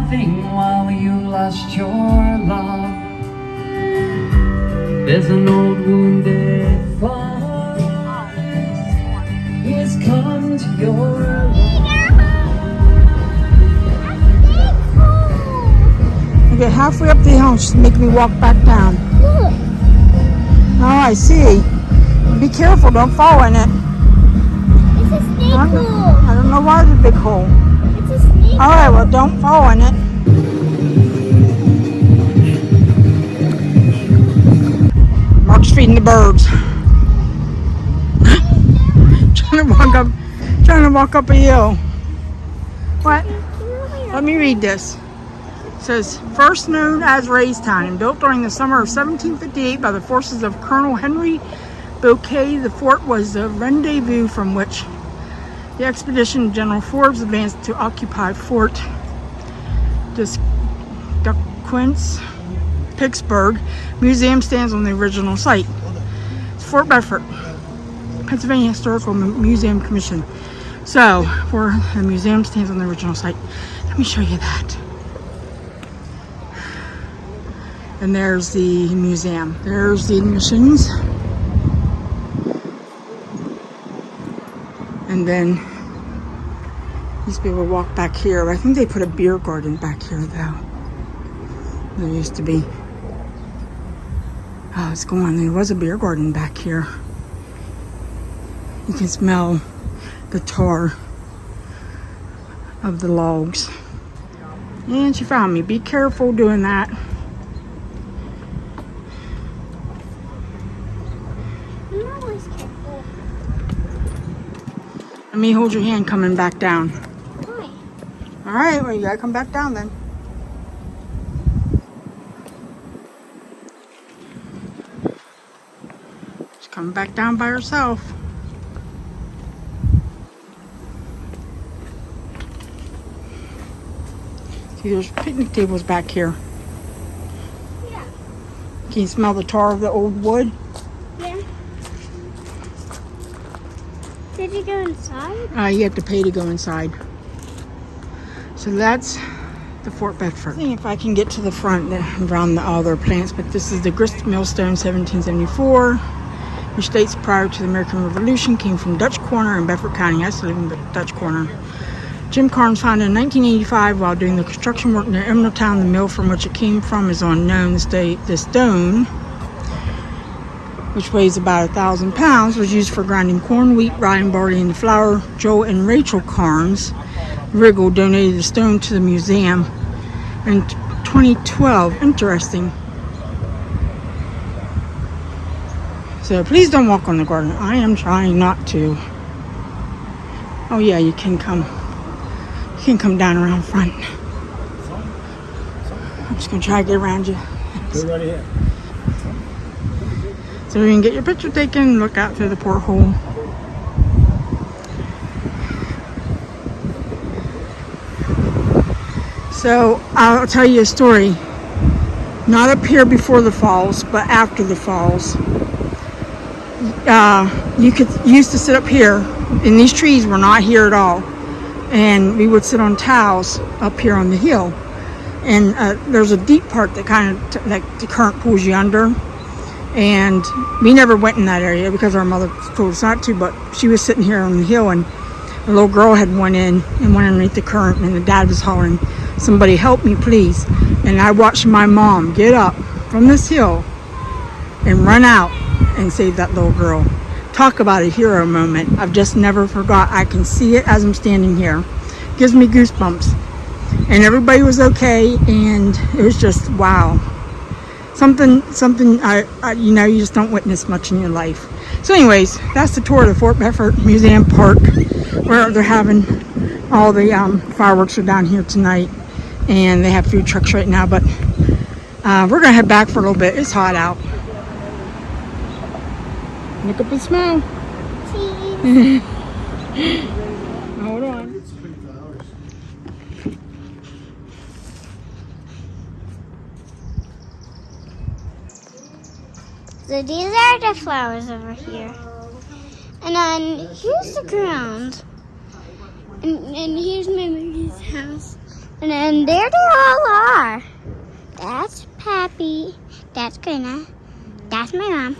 laughing while you lost your love. There's an old wounded fox. He's come to your I get halfway up the hill, she's making me walk back down. Oh, I see. Be careful, don't fall in it. It's a snake hole. I don't know why it's a big hole. It's a snake hole. Alright, well, don't fall in it. Mark's feeding the birds. trying to walk up a hill. What? Let me read this. It says, first known as Raystown and built during the summer of 1758 by the forces of Colonel Henry Bouquet, the fort was the rendezvous from which the expedition of General Forbes advanced to occupy Fort Duquesne, Pittsburgh. Museum stands on the original site. It's Fort Bedford, Pennsylvania Historical Museum Commission. So, where the museum stands on the original site. Let me show you that. And there's the museum. There's the admissions. And then these people walk back here. I think they put a beer garden back here though. There used to be. Oh, it's gone. There was a beer garden back here. You can smell the tar of the logs. And she found me. Be careful doing that. I'm always careful. Let me hold your hand coming back down. Why? Alright, well you gotta come back down then. She's coming back down by herself. See, there's picnic tables back here. Yeah. Can you smell the tar of the old wood? Yeah. Did you go inside? You have to pay to go inside. So that's the Fort Bedford. See if I can get to the front around the other plants, but this is the Grist Millstone 1774, which dates prior to the American Revolution, came from Dutch Corner in Bedford County. I still live in Dutch Corner. Jim Carnes found it in 1985 while doing the construction work near Emeraldtown. The mill from which it came from is unknown. The stone, which weighs about 1,000 pounds, was used for grinding corn, wheat, rye, and barley into flour. Joe and Rachel Carnes Riggle donated the stone to the museum in 2012. Interesting. So please don't walk on the garden. I am trying not to. Oh yeah, you can come. You can come down around front. I'm just gonna try to get around you. Go right ahead. So you can get your picture taken, look out through the porthole. So I'll tell you a story. Not up here before the falls, but after the falls. You used to sit up here, and these trees were not here at all. And we would sit on towels up here on the hill. And there's a deep part that kind of like the current pulls you under. And we never went in that area because our mother told us not to, but she was sitting here on the hill, and a little girl had went in and went underneath the current, and the dad was hollering, "Somebody help me, please." And I watched my mom get up from this hill and run out and save that little girl. Talk about a hero moment. I've just never forgot. I can see it as I'm standing here. Gives me goosebumps. And everybody was okay, and it was just wow. Something you just don't witness much in your life. So anyways, that's the tour of the Fort Bedford Museum Park, where they're having all the fireworks are down here tonight, and they have food trucks right now, but we're gonna head back for a little bit. It's hot out. Look up and smile. Cheese. Hold on. So these are the flowers over here. And then here's the ground. And here's my Mary's house. And then there they all are. That's Pappy. That's Grandma. That's my mom.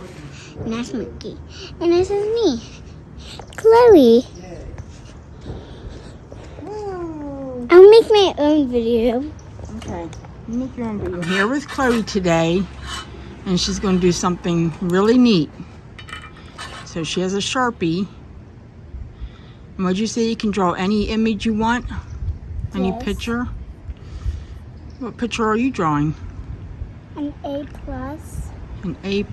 And that's Mookie. And this is me, Chloe. I'll make my own video. Okay, you make your own video. We're here with Chloe today, and she's going to do something really neat. So she has a Sharpie. And what'd you say? You can draw any image you want? Any picture? What picture are you drawing? An A+. An A+.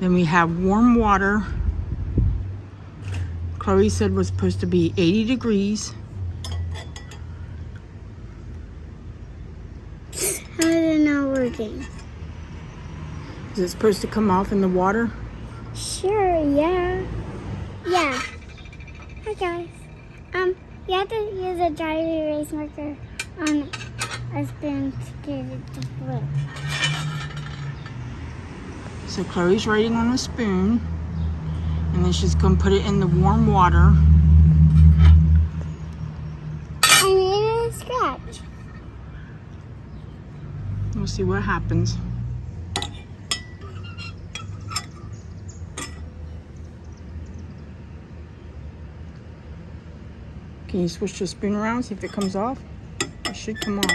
Then we have warm water. Chloe said was supposed to be 80 degrees. How is it not working? Is it supposed to come off in the water? Sure, yeah. Yeah. Hi guys. You have to use a dry erase marker on a spoon to get it to flip. So Chloe's writing on a spoon, and then she's going to put it in the warm water. I made a scratch. We'll see what happens. Can you switch the spoon around, see if it comes off? It should come off.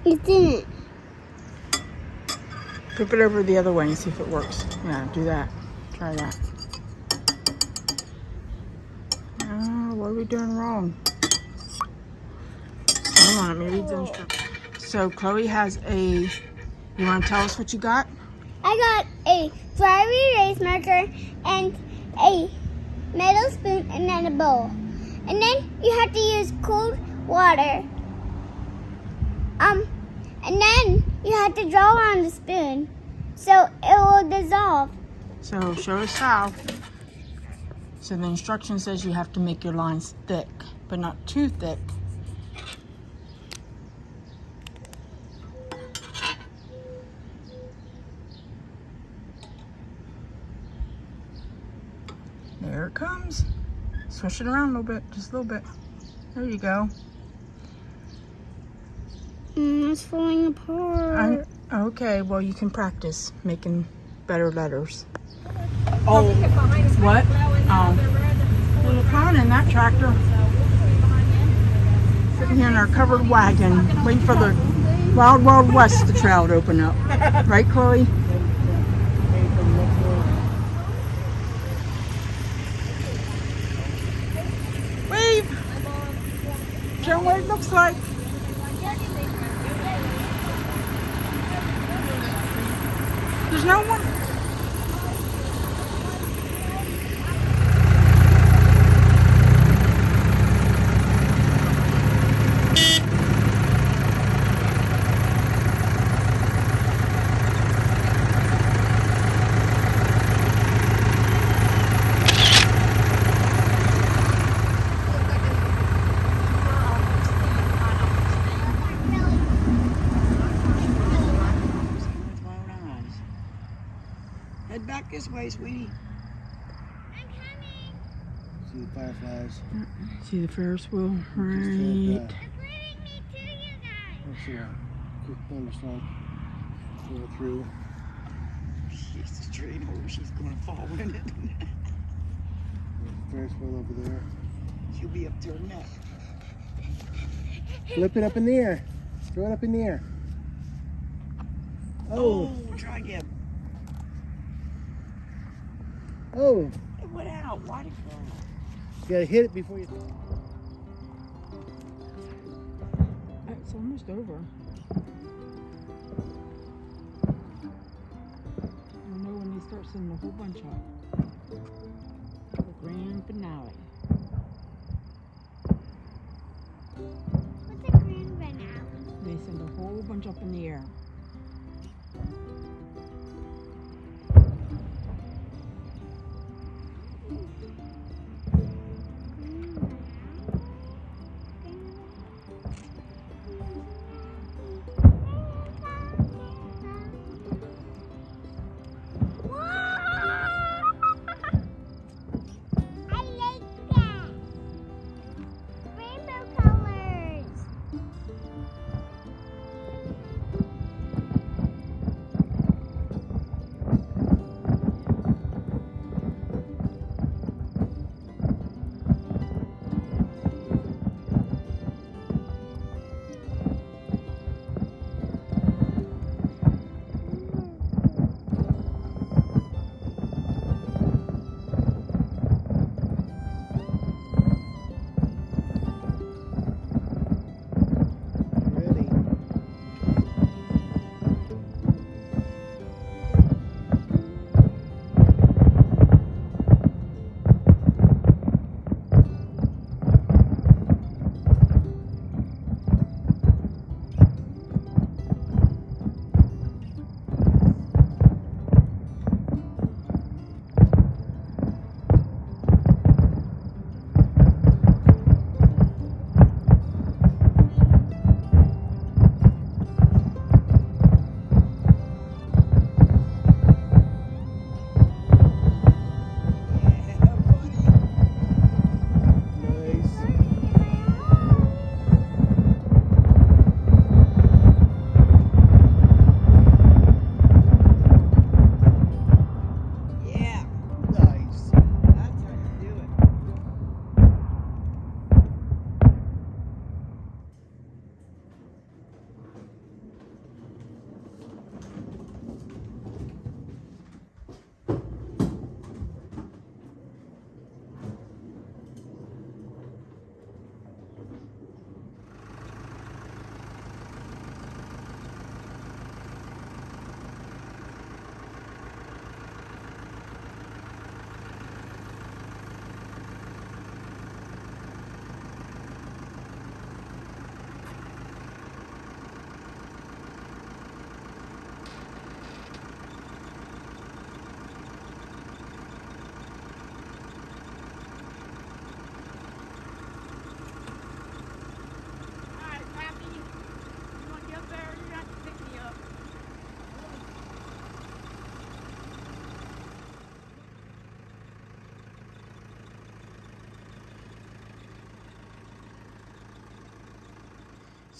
It didn't. Flip it over the other way and see if it works. Yeah, do that. Try that. Oh, what are we doing wrong? Hold on, let me read the instructions. So Chloe has a, you want to tell us what you got? I got a dry erase marker and a metal spoon and then a bowl. And then you have to use cold water. And then you have to draw on the spoon so it will dissolve. So show us how. So the instruction says you have to make your lines thick, but not too thick. There it comes. Swish it around a little bit, just a little bit. There you go. It's falling apart. Okay, well you can practice making better letters. Oh, what? There's a clown in that tractor. Sitting here in our covered wagon, waiting for the Wild Wild West, the trail to open up. Right, Chloe? Wave! Show them what it looks like. There's no one. Head back this way, sweetie. I'm coming. See the fireflies. See the Ferris wheel? Right. It's leading me to you guys. Let's see a quick thunderstorm go through. She's straight over. She's going to fall in it. There's a Ferris wheel over there. She'll be up to her neck. Flip it up in the air. Throw it up in the air. Oh. Try again. Oh. It went out. Why'd it go? You gotta hit it before you. It's almost over. I know when they start sending a whole bunch out. The grand finale. What's a green banana? They send a whole bunch up in the air.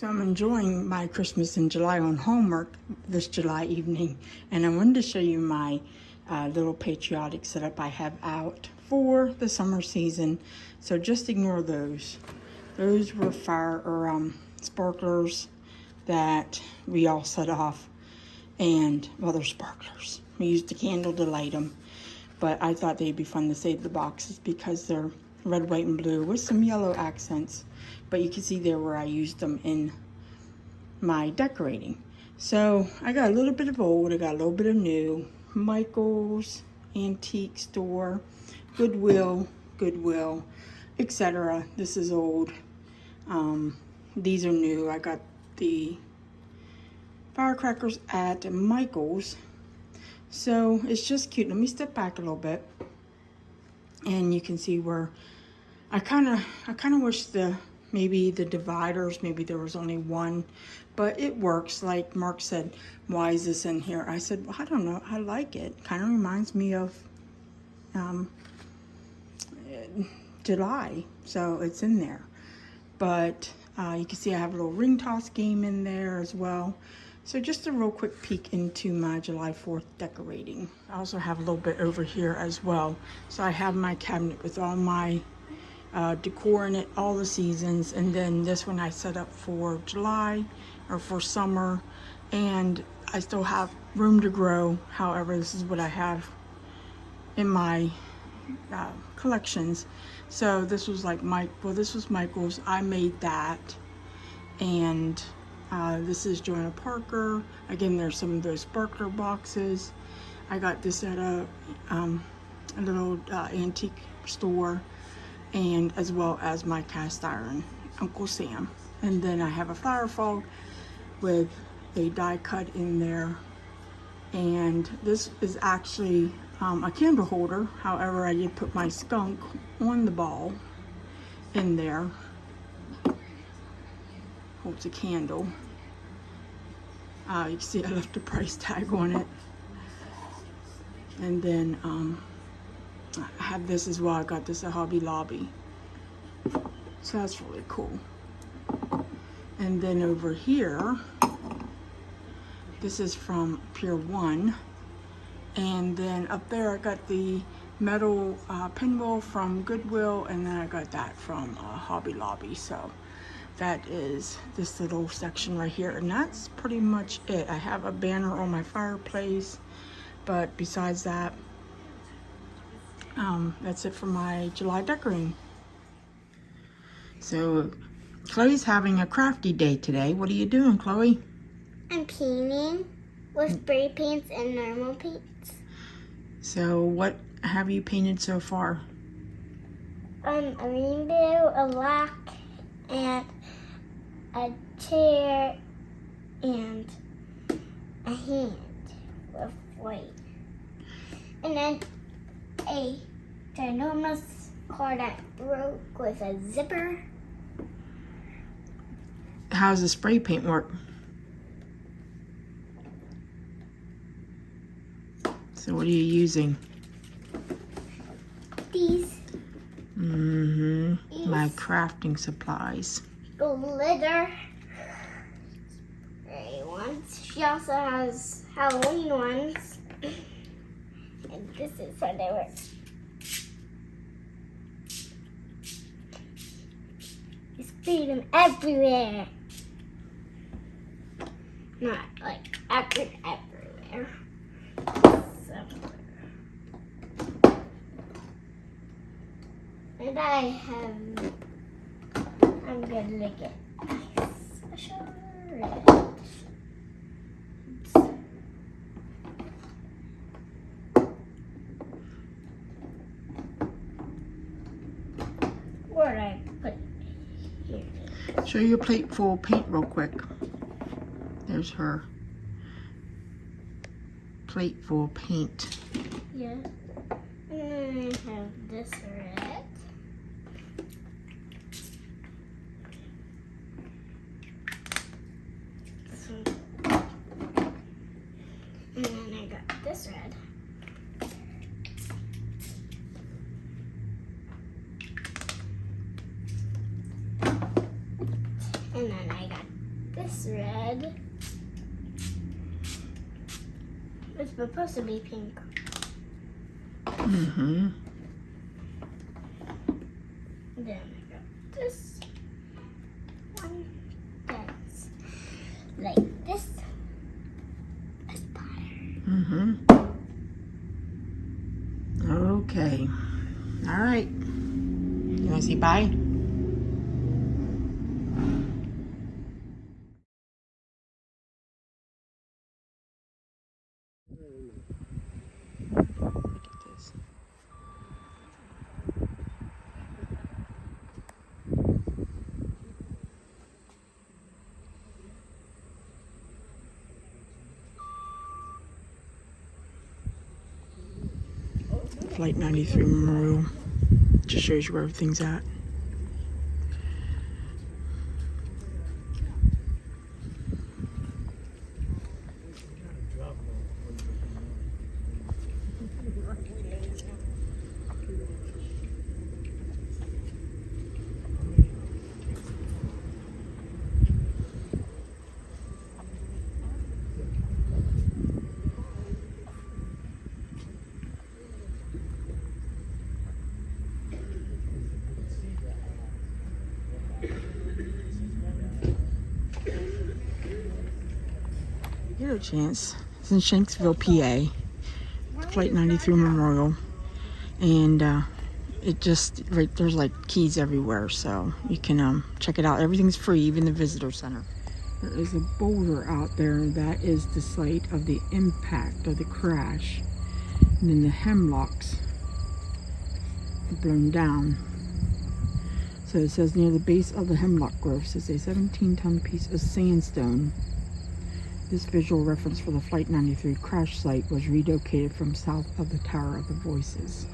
So I'm enjoying my Christmas in July on Hallmark this July evening, and I wanted to show you my little Patriotic setup I have out for the summer season. So just ignore those. Those were sparklers that we all set off, and well, they're sparklers. We used a candle to light them, but I thought they'd be fun to save the boxes because they're red, white, and blue with some yellow accents. But you can see there where I used them in my decorating. So I got a little bit of old, I got a little bit of new. Michael's Antique Store, Goodwill, etc. This is old. These are new. I got the firecrackers at Michael's. So it's just cute. Let me step back a little bit, and you can see where I kind of wish maybe the dividers, maybe there was only one, but it works. Like Mark said, why is this in here? I said, well, I don't know, I like it. Kind of reminds me of July, so it's in there. But you can see I have a little ring toss game in there as well. So just a real quick peek into my July 4th decorating. I also have a little bit over here as well. So I have my cabinet with all my decor in it, all the seasons, and then this one I set up for July or for summer, and I still have room to grow. However, this is what I have in my collections. So this was like this was Michael's. I made that, and this is Joanna Parker. Again, there's some of those sparkler boxes. I got this at a little antique store, and as well as my cast iron Uncle Sam. And then I have a Firefly with a die cut in there, and this is actually a candle holder. However, I did put my skunk on the ball in there. Holds a candle. You can see I left the price tag on it. And then I have this as well. I got this at Hobby Lobby. So that's really cool. And then over here, this is from Pier 1. And then up there I got the metal pinwheel from Goodwill, and then I got that from Hobby Lobby. So that is this little section right here, and that's pretty much it. I have a banner on my fireplace, but besides that, that's it for my July decorating. So Chloe's having a crafty day today. What are you doing, Chloe? I'm painting with spray paints and normal paints. So what have you painted so far? A rainbow, a lock, and a chair, and a hand with white. And then a ginormous car that broke with a zipper. How's the spray paint work? So what are you using? These. My crafting supplies. Glitter. Gray ones. She also has Halloween ones. And this is what they work. You spray them everywhere. Not like everywhere. Somewhere. And I'm gonna look at special red. Where did I put it? Here. Show your plate full of paint real quick. There's her plate full of paint. Yeah. And then I have this red. And then I got this red. And then I got red. It's supposed to be pink. Mm-hmm. Then I got this one that's like this. A spider. Mm-hmm. Okay. All right. You want to say bye? Look at this. Flight 93 Memorial. Just shows you where everything's at. You had a chance. It's in Shanksville, PA. Flight 93 Memorial. And it just, right there's like keys everywhere, so you can check it out. Everything's free, even the visitor center. There is a boulder out there that is the site of the impact of the crash. And then the hemlocks are blown down. So it says near the base of the hemlock growths is a 17-ton piece of sandstone. This visual reference for the Flight 93 crash site was relocated from south of the Tower of the Voices.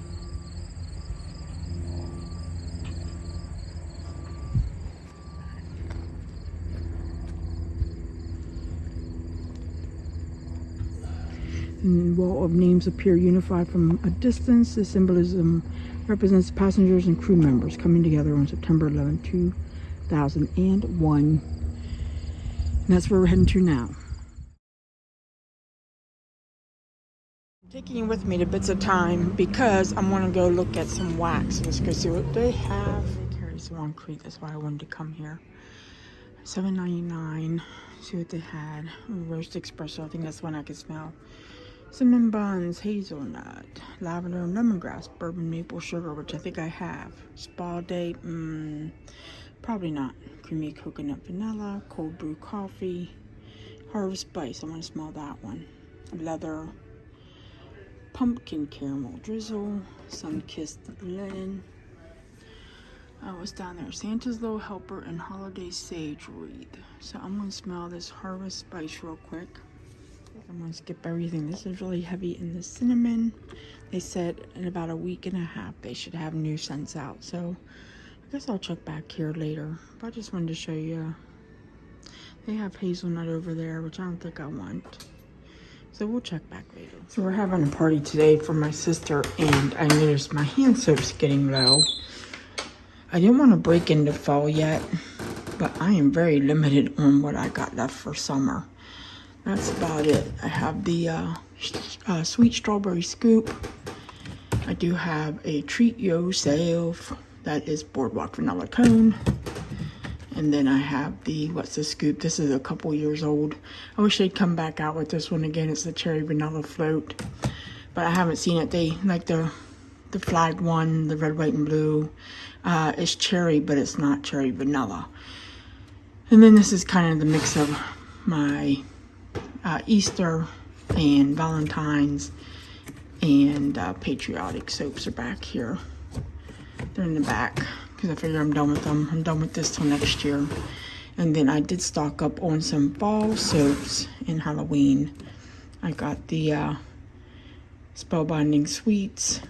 And wall of names appear unified from a distance. The symbolism represents passengers and crew members coming together on September 11, 2001. And that's where we're heading to now. Taking you with me to Bits of Time because I'm going to go look at some wax. Let's go see what they have. Carries Swan Creek, that's why I wanted to come here. $7.99. See what they had. Roast espresso, I think that's one I can smell. Cinnamon buns, hazelnut, lavender, lemongrass, bourbon maple sugar, which I think I have. Spa day, probably not. Creamy coconut vanilla, cold brew coffee, harvest spice, I want to smell that one. Leather, pumpkin caramel drizzle, sun-kissed linen. What's down there? Santa's Little Helper and Holiday Sage Wreath. So I'm going to smell this harvest spice real quick. I'm going to skip everything. This is really heavy in the cinnamon. They said in about a week and a half they should have new scents out. So I guess I'll check back here later. But I just wanted to show you. They have hazelnut over there, which I don't think I want. So we'll check back later. So we're having a party today for my sister, and I noticed my hand soap's getting low. I didn't want to break into fall yet, but I am very limited on what I got left for summer. That's about it. I have the sweet strawberry scoop. I do have a treat yourself. That is boardwalk vanilla cone. And then I have the, what's the scoop? This is a couple years old. I wish they'd come back out with this one again. It's the cherry vanilla float. But I haven't seen it. They, like the flagged one, the red, white, and blue. It's cherry, but it's not cherry vanilla. And then this is kind of the mix of my Easter and Valentine's and Patriotic soaps are back here. They're in the back because I figure I'm done with them. I'm done with this till next year. And then I did stock up on some fall soaps in Halloween. I got the Spellbinding Sweets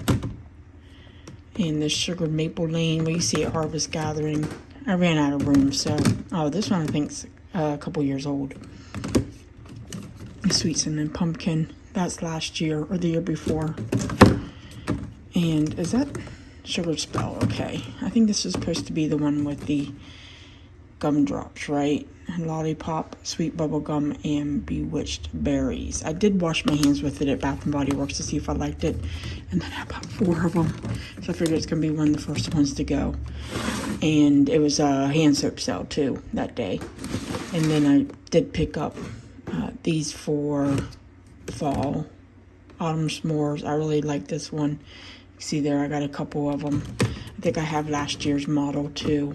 and the Sugared Maple Lane. We see at Harvest Gathering. I ran out of room, so this one I think's a couple years old. Sweet Cinnamon Pumpkin. That's last year or the year before. And is that Sugar Spell? Okay. I think this is supposed to be the one with the gumdrops, right? Lollipop, sweet bubble gum, and bewitched berries. I did wash my hands with it at Bath and Body Works to see if I liked it, and then I bought 4 of them, so I figured it's gonna be one of the first ones to go. And it was a hand soap sale too that day. And then I did pick up these for fall autumn s'mores. I really like this one. You see there, I got a couple of them. I think I have last year's model too.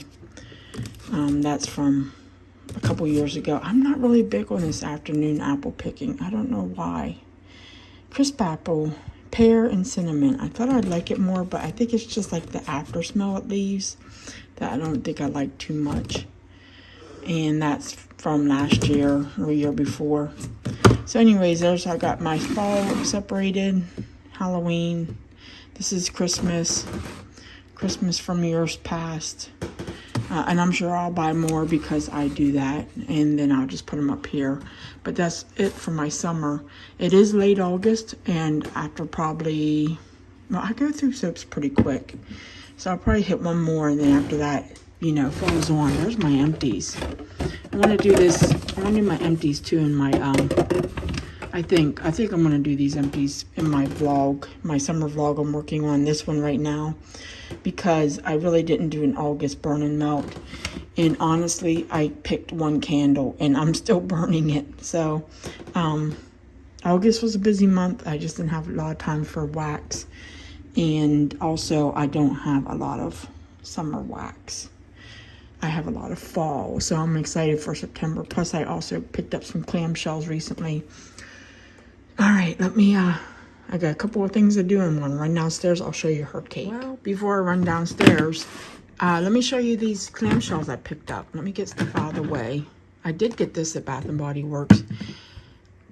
That's from a couple years ago. I'm not really big on this afternoon apple picking. I don't know why. Crisp apple, pear, and cinnamon. I thought I'd like it more, but I think it's just like the after smell it leaves that I don't think I like too much. And that's from last year or year before. So anyways, there's, I got my fall separated, Halloween. This is Christmas from years past. And I'm sure I'll buy more because I do that. And then I'll just put them up here. But that's it for my summer. It is late August. And after probably, well, I go through soaps pretty quick. So I'll probably hit one more. And then after that, you know, falls on. There's my empties. I want to do this. I want to do my empties too in my, I think I'm going to do these empties in my vlog, my summer vlog. I'm working on this one right now because I really didn't do an August burn and melt. And honestly, I picked one candle and I'm still burning it. So, August was a busy month. I just didn't have a lot of time for wax. And also, I don't have a lot of summer wax. I have a lot of fall. So I'm excited for September. Plus, I also picked up some clamshells recently. All right, let me, I got a couple of things to do and when I run downstairs, I'll show you her cake. Well, before I run downstairs, let me show you these clamshells I picked up. Let me get stuff out of the way. I did get this at Bath and Body Works.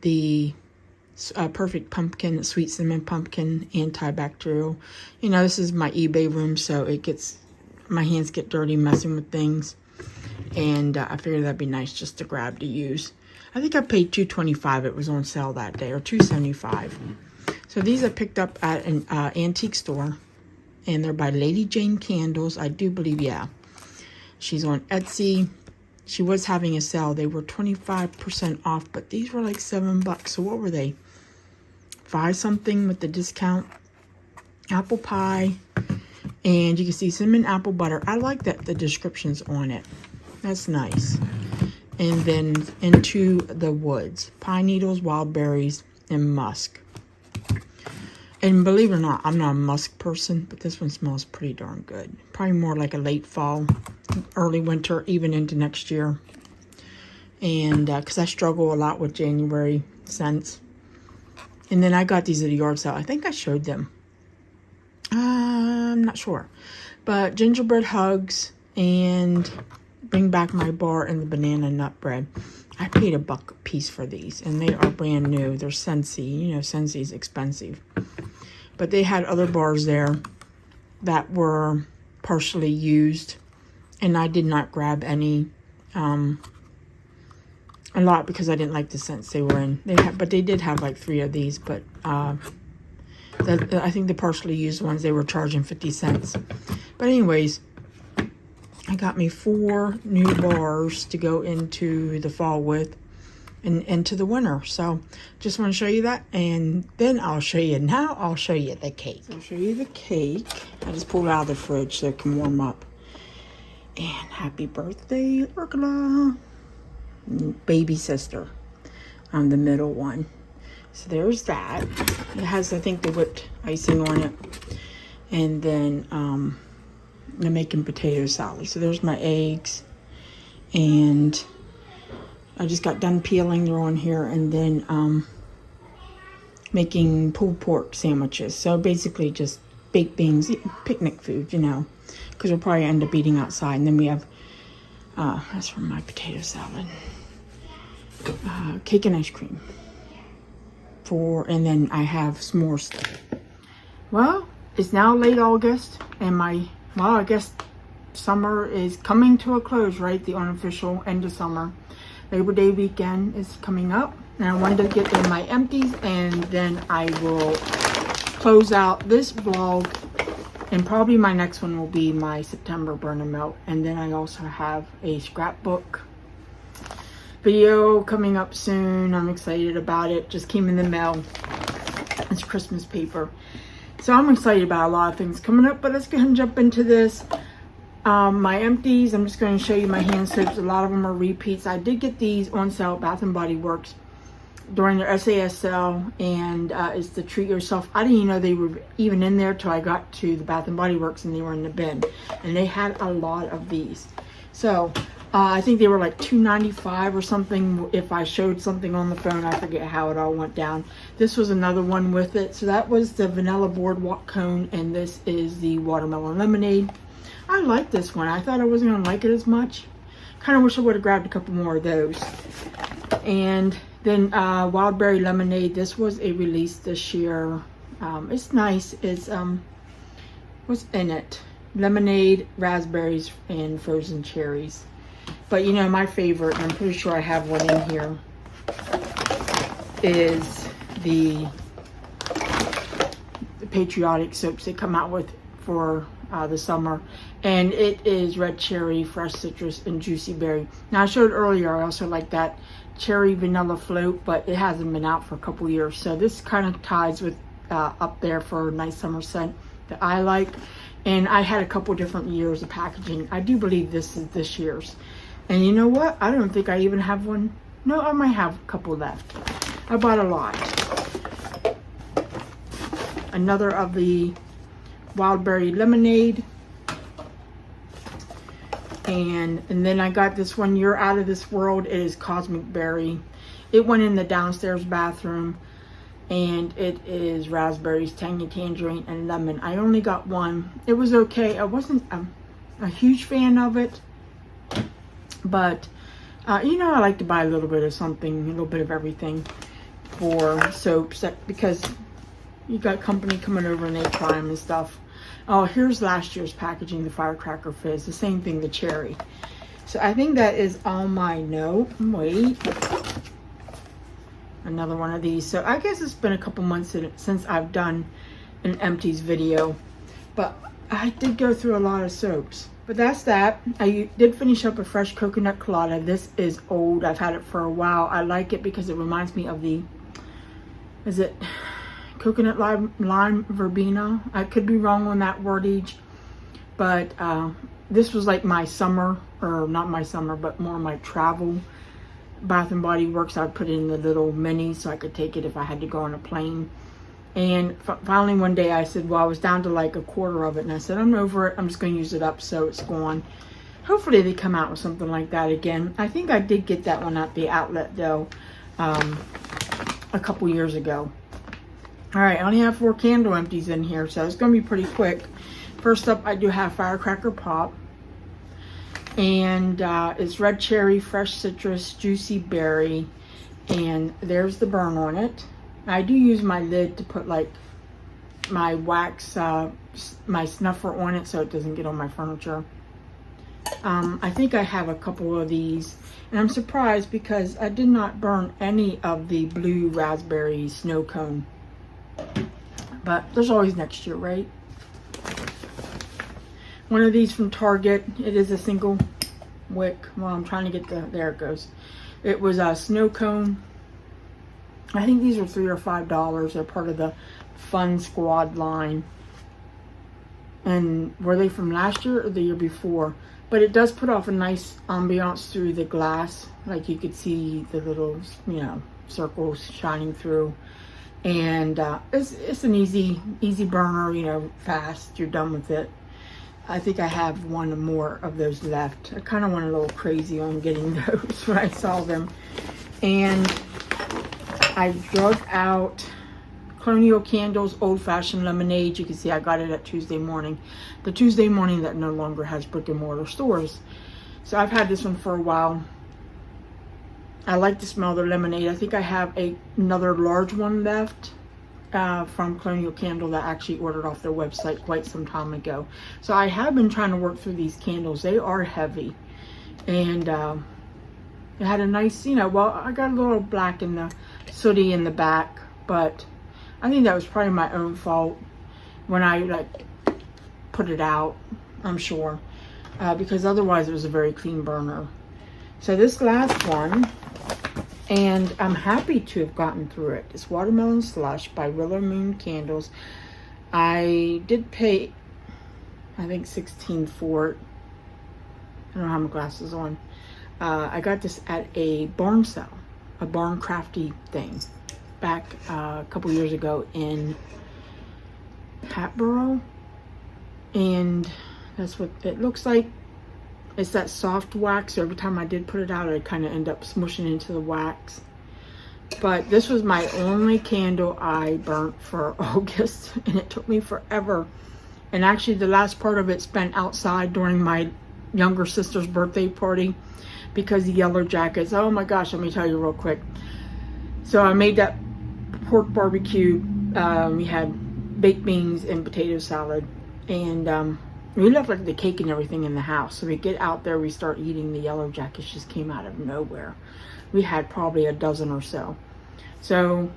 The Perfect Pumpkin, Sweet Cinnamon Pumpkin, antibacterial. You know, this is my eBay room, so it gets, my hands get dirty messing with things. And I figured that'd be nice just to grab to use. I think I paid $2.25. It was on sale that day, or $2.75. So these I picked up at an antique store, and they're by Lady Jane Candles. I do believe, yeah. She's on Etsy. She was having a sale. They were 25% off, but these were like $7. So what were they? 5 something with the discount. Apple pie, and you can see cinnamon apple butter. I like that the description's on it. That's nice. And then Into the Woods, pine needles, wild berries, and musk. And believe it or not, I'm not a musk person, but this one smells pretty darn good. Probably more like a late fall, early winter, even into next year. And because I struggle a lot with January scents. And then I got these at a yard sale. I think I showed them. I'm not sure. But gingerbread hugs and Bring Back My Bar and the banana nut bread. I paid $1 a piece for these, and they are brand new. They're Scentsy. You know, Scentsy's expensive. But they had other bars there that were partially used, and I did not grab any, a lot because I didn't like the scents they were in. But they did have like 3 of these, but I think the partially used ones, they were charging 50 cents. But anyways, I got me 4 new bars to go into the fall with and into the winter. So just want to show you that, and then I'll show you the cake. I'll show you the cake. I just pulled it out of the fridge so it can warm up. And happy birthday, Ursula, baby sister. I'm the middle one. So there's that. It has, I think, the whipped icing on it. And then I'm making potato salad. So there's my eggs. And I just got done peeling. They're on here. And then making pulled pork sandwiches. So basically just baked beans, picnic food, you know. Because we'll probably end up eating outside. And then we have, that's from my potato salad. Cake and ice cream. And then I have s'mores. Well, it's now late August, and I guess summer is coming to a close, right? The unofficial end of summer. Labor Day weekend is coming up, and I wanted to get in my empties, and then I will close out this vlog And probably my next one will be my September burn and melt. And then I also have a scrapbook video coming up soon. I'm excited about it. Just came in the mail. It's Christmas paper. So I'm excited about a lot of things coming up, but let's go ahead and jump into this. My empties, I'm just going to show you my hand soaps. A lot of them are repeats. I did get these on sale at Bath & Body Works during their SAS sale, and it's the Treat Yourself. I didn't even know they were even in there till I got to the Bath & Body Works and they were in the bin. And they had a lot of these. So I think they were like $2.95 or something. If I showed something on the phone, I forget how it all went down. This was another one with it. So that was the Vanilla Boardwalk Cone, and this is the Watermelon Lemonade. I like this one. I thought I wasn't going to like it as much. Kind of wish I would have grabbed a couple more of those. And then Wild Berry Lemonade. This was a release this year. It's nice. It's, what's in it? Lemonade, raspberries, and frozen cherries. But you know, my favorite, and I'm pretty sure I have one in here, is the Patriotic soaps they come out with for the summer. And it is red cherry, fresh citrus, and juicy berry. Now I showed earlier, I also like that cherry vanilla float, but it hasn't been out for a couple years. So this kind of ties with up there for a nice summer scent that I like. And I had a couple different years of packaging. I do believe this is this year's. And you know what? I don't think I even have one. No, I might have a couple left. I bought a lot. Another of the Wild Berry Lemonade. And then I got this one, You're Out of This World. It is Cosmic Berry. It went in the downstairs bathroom. And it is raspberries, tangy tangerine, and lemon. I only got one. It was okay. I wasn't a huge fan of it. But, you know, I like to buy a little bit of something, a little bit of everything for soaps. Because you got company coming over and they try them and stuff. Oh, here's last year's packaging, the Firecracker Fizz. The same thing, the cherry. So I think that is all my note. Wait. Another one of these. So I guess it's been a couple months since I've done an empties video. But I did go through a lot of soaps. But that's that. I did finish up a fresh coconut colada. This is old. I've had it for a while. I like it because it reminds me of the, is it coconut lime verbena? I could be wrong on that wordage. But this was like my summer, or not my summer, but more my travel Bath & Body Works. I'd put it in the little mini so I could take it if I had to go on a plane. And finally one day I said, well, I was down to like a quarter of it, and I said, I'm over it. I'm just going to use it up, so it's gone. Hopefully they come out with something like that again. I think I did get that one at the outlet though, a couple years ago. All right, I only have 4 candle empties in here, so it's going to be pretty quick. First up, I do have Firecracker Pop. And it's red cherry, fresh citrus, juicy berry, and there's the burn on it. I do use my lid to put like my wax, my snuffer on it so it doesn't get on my furniture. I think I have a couple of these, and I'm surprised because I did not burn any of the blue raspberry snow cone. But there's always next year, right? One of these from Target. It is a single wick. Well, I'm trying to get the, there it goes. It was a snow cone. I think these are $3 or $5. They're part of the Fun Squad line. And were they from last year or the year before? But it does put off a nice ambiance through the glass. Like you could see the little, you know, circles shining through. And it's an easy burner, you know, fast. You're done with it. I think I have one more of those left. I kind of went a little crazy on getting those when I saw them. And I drug out Colonial Candles Old Fashioned Lemonade. You can see I got it at Tuesday morning. The Tuesday morning that no longer has brick and mortar stores. So I've had this one for a while. I like the smell of the lemonade. I think I have another large one left. From Colonial Candle that I actually ordered off their website quite some time ago. So I have been trying to work through these candles. They are heavy. And it had a nice, you know, well, I got a little black in the sooty in the back, but I think that was probably my own fault when I like put it out, I'm sure, because otherwise it was a very clean burner. So this last one, and I'm happy to have gotten through it. It's Watermelon Slush by Willow Moon Candles. I did pay, I think, $16 for it. I don't have my glasses on. I got this at a barn sale, a barn crafty thing, back a couple years ago in Hatboro. And that's what it looks like. It's that soft wax. So every time I did put it out, I'd kind of end up smushing into the wax. But this was my only candle I burnt for August, and it took me forever. And actually the last part of it spent outside during my younger sister's birthday party because the yellow jackets. Oh my gosh, let me tell you real quick. So I made that pork barbecue. We had baked beans and potato salad, and we left like the cake and everything in the house. So we get out there, we start eating. The yellow jackets just came out of nowhere. We had probably a dozen or so. So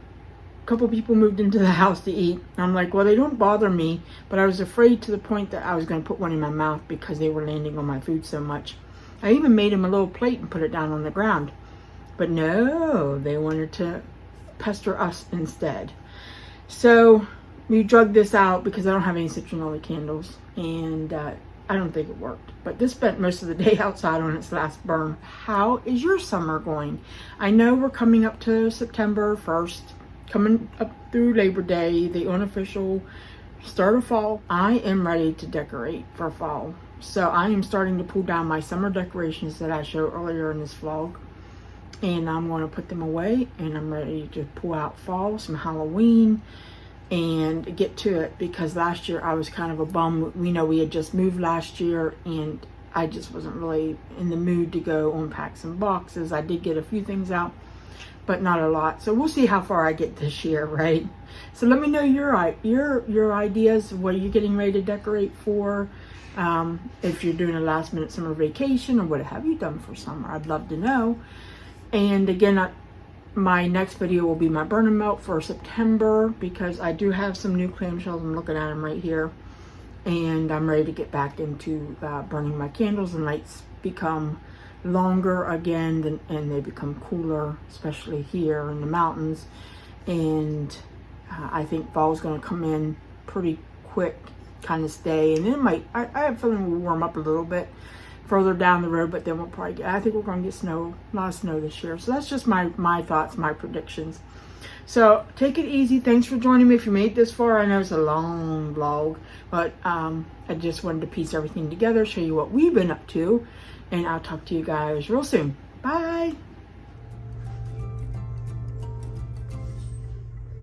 a couple people moved into the house to eat. I'm like, well, they don't bother me, but I was afraid to the point that I was going to put one in my mouth because they were landing on my food so much. I even made them a little plate and put it down on the ground. But no, they wanted to pester us instead. So we drug this out because I don't have any citronella candles, and I don't think it worked. But this spent most of the day outside on its last burn. How is your summer going? I know we're coming up to September 1st, coming up through Labor Day, the unofficial start of fall. I am ready to decorate for fall. So I am starting to pull down my summer decorations that I showed earlier in this vlog. And I'm going to put them away, and I'm ready to pull out fall, some Halloween, and get to it, because last year I was kind of a bum. We know we had just moved last year, and I just wasn't really in the mood to go unpack some boxes. I did get a few things out, but not a lot. So we'll see how far I get this year, right? So let me know your ideas. What are you getting ready to decorate for? If you're doing a last minute summer vacation, or what have you done for summer? I'd love to know. And again, my next video will be my burn and melt for September, because I do have some new clamshells. I'm looking at them right here, and I'm ready to get back into burning my candles. And lights become longer again, and they become cooler, especially here in the mountains. And I think fall is going to come in pretty quick, kind of stay, and then it might, I have a feeling we'll warm up a little bit further down the road, but then we'll probably get, I think we're going to get snow, a lot of snow this year. So that's just my thoughts, my predictions. So take it easy. Thanks for joining me. If you made this far, I know it's a long vlog, but I just wanted to piece everything together, show you what we've been up to, and I'll talk to you guys real soon. Bye.